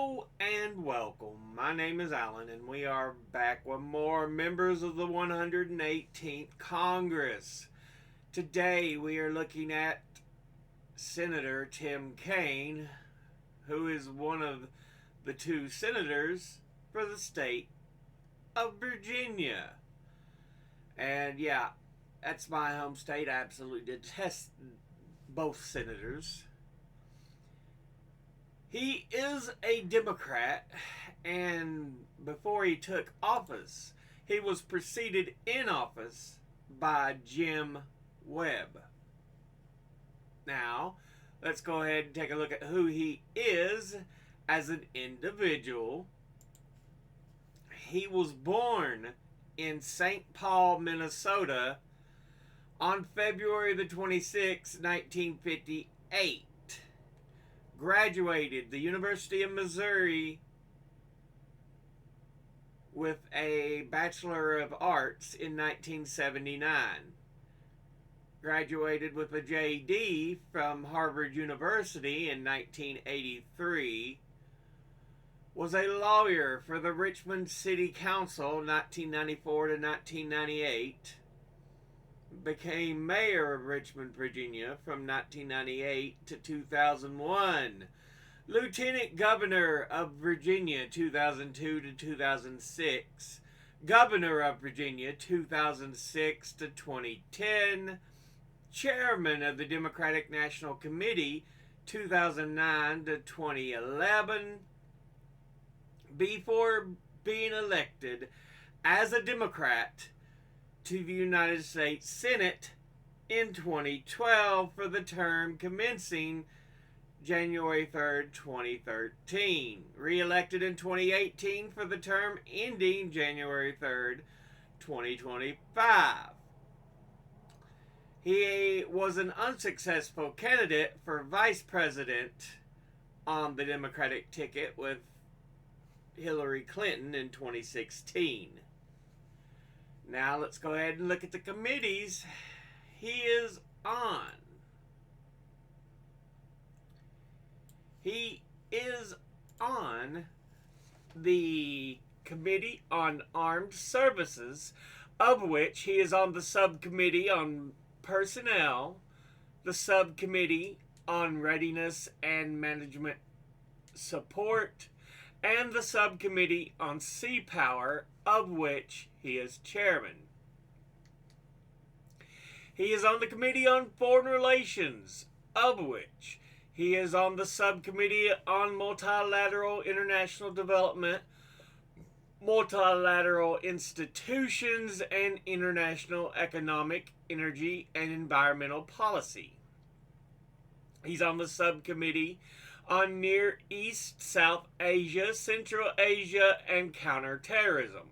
Hello and welcome. My name is Alan, and we are back with more members of the 118th Congress. Today we are looking at Senator Tim Kaine, who is one of the two senators for the state of Virginia. And yeah, that's my home state. I absolutely detest both senators. He is a Democrat, and before he took office, he was preceded in office by Jim Webb. Now, let's go ahead and take a look at who he is as an individual. He was born in St. Paul, Minnesota on February the 26th, 1958. Graduated the University of Missouri with a Bachelor of Arts in 1979. Graduated with a JD from Harvard University in 1983. Was a lawyer for the Richmond City Council 1994 to 1998. Became mayor of Richmond, Virginia from 1998 to 2001. Lieutenant Governor of Virginia 2002 to 2006. Governor of Virginia 2006 to 2010. Chairman of the Democratic National Committee 2009 to 2011. Before being elected as a Democrat to the United States Senate in 2012 for the term commencing January 3rd, 2013. Re-elected in 2018 for the term ending January 3rd, 2025. He was an unsuccessful candidate for vice president on the Democratic ticket with Hillary Clinton in 2016. Now let's go ahead and look at the committees he is on. He is on the Committee on Armed Services, of which he is on the Subcommittee on Personnel, the Subcommittee on Readiness and Management Support, and the Subcommittee on Sea Power, of which he is chairman. He is on the Committee on Foreign Relations, of which he is on the Subcommittee on Multilateral International Development, Multilateral Institutions, and International Economic, Energy, and Environmental Policy. He's on the Subcommittee on Near East, South Asia, Central Asia, and Counterterrorism.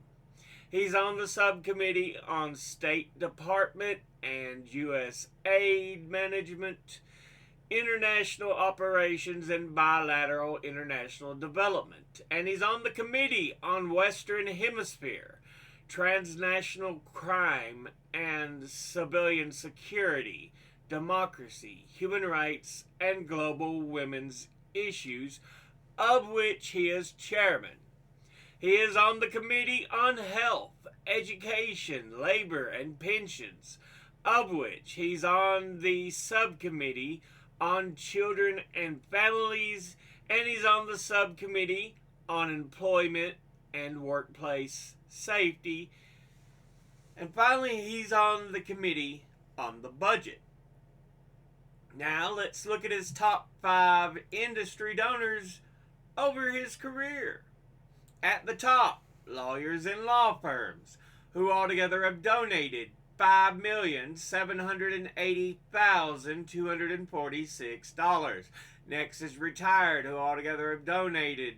He's on the Subcommittee on State Department and U.S. Aid Management, International Operations, and Bilateral International Development. And he's on the Committee on Western Hemisphere, Transnational Crime and Civilian Security, Democracy, Human Rights, and Global Women's Issues, of which he is chairman. He is on the Committee on Health, Education, Labor, and Pensions, of which he's on the Subcommittee on Children and Families, and he's on the Subcommittee on Employment and Workplace Safety. And finally, he's on the Committee on the Budget. Now, let's look at his top 5 industry donors over his career. At the top, lawyers and law firms, who altogether have donated $5,780,246. Next is retired, who altogether have donated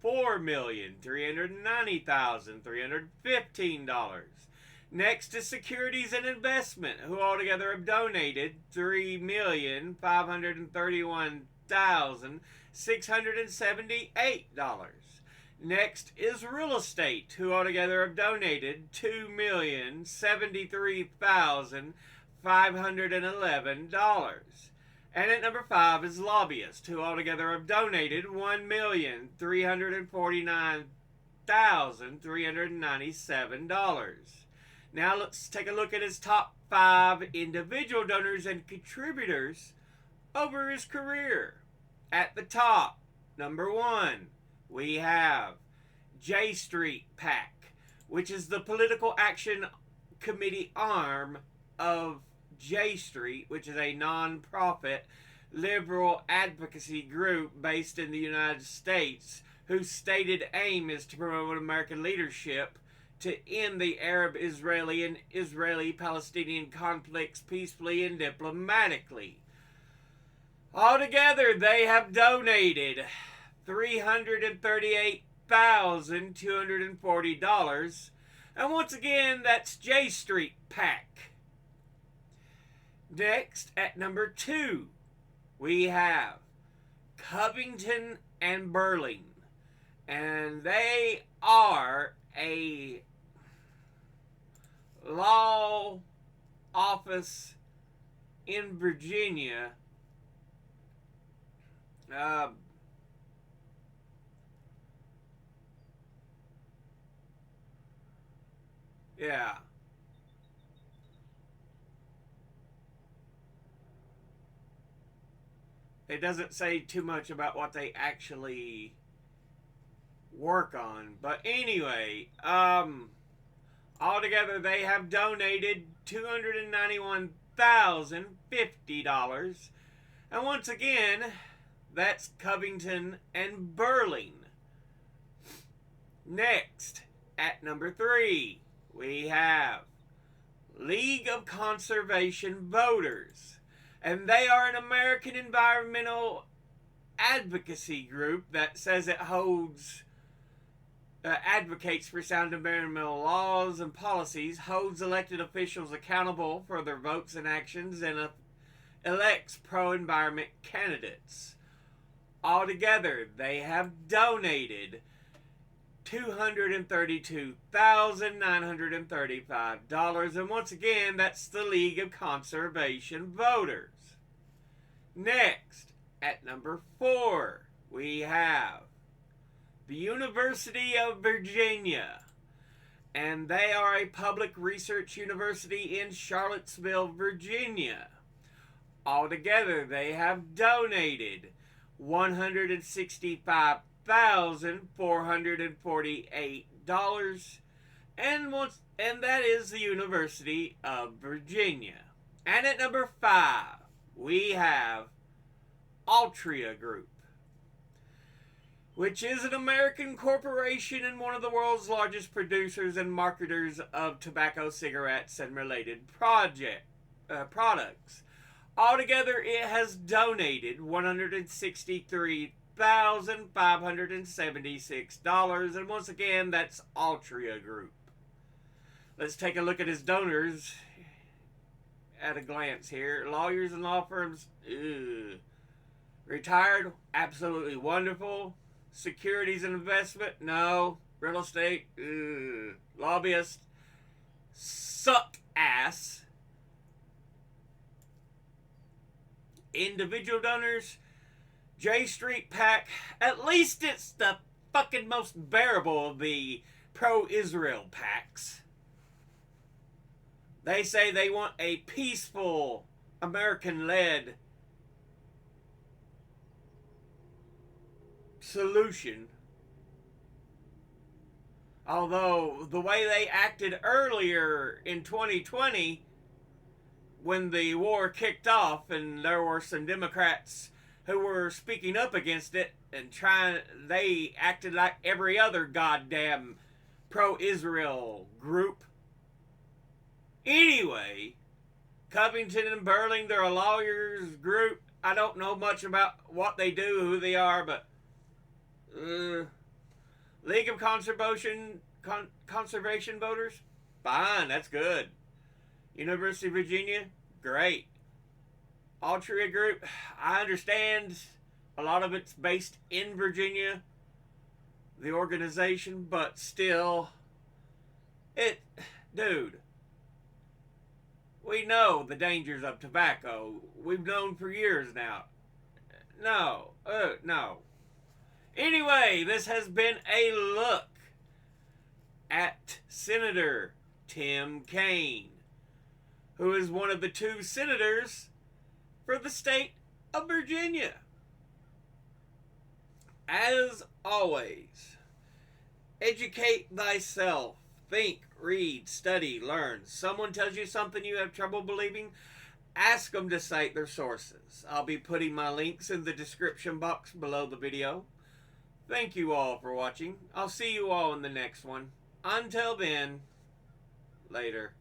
$4,390,315. Next is securities and investment, who altogether have donated $3,531,678. Next is real estate, who altogether have donated $2,073,511. And at number 5 is lobbyists, who altogether have donated $1,349,397. Now let's take a look at his top 5 individual donors and contributors over his career. At the top, number 1, we have J Street PAC, which is the political action committee arm of J Street, which is a non-profit liberal advocacy group based in the United States, whose stated aim is to promote American leadership to end the Arab-Israeli and Israeli-Palestinian conflicts peacefully and diplomatically. Altogether, they have donated $338,240. And once again, that's J Street PAC. Next, at number 2, we have Covington and Burling. And they are a law office in Virginia. Yeah. It doesn't say too much about what they actually work on. But anyway, altogether they have donated $291,050. And once again, that's Covington and Burling. Next, at number 3, we have League of Conservation Voters. And they are an American environmental advocacy group that says it advocates for sound environmental laws and policies, holds elected officials accountable for their votes and actions, and elects pro-environment candidates. Altogether, they have donated $232,935. And once again, that's the League of Conservation Voters. Next, at number 4, we have the University of Virginia. And they are a public research university in Charlottesville, Virginia. Altogether, they have donated $165,448, and that is the University of Virginia. And at number 5, we have Altria Group, which is an American corporation and one of the world's largest producers and marketers of tobacco, cigarettes, and related products. Altogether, it has donated $163,576. And once again, that's Altria Group. Let's take a look at his donors at a glance here. Lawyers and law firms, retired, absolutely wonderful. Securities and investment, no. Real estate, lobbyist, suck ass. Individual donors, J Street PAC, at least it's the fucking most bearable of the pro-Israel PACs. They say they want a peaceful, American-led solution. Although the way they acted earlier in 2020, when the war kicked off and there were some Democrats who were speaking up against it and they acted like every other goddamn pro-Israel group. Anyway, Covington and Burling, they're a lawyers group. I don't know much about what they do, who they are, but League of Conservation Voters, fine, that's good. University of Virginia, great. Altria Group, I understand a lot of it's based in Virginia, the organization, but still, dude, We know the dangers of tobacco. We've known for years now. No. Anyway, this has been a look at Senator Tim Kaine, who is one of the two senators for the state of Virginia. As always, educate thyself. Think, read, study, learn. Someone tells you something you have trouble believing, ask them to cite their sources. I'll be putting my links in the description box below the video. Thank you all for watching. I'll see you all in the next one. Until then, later.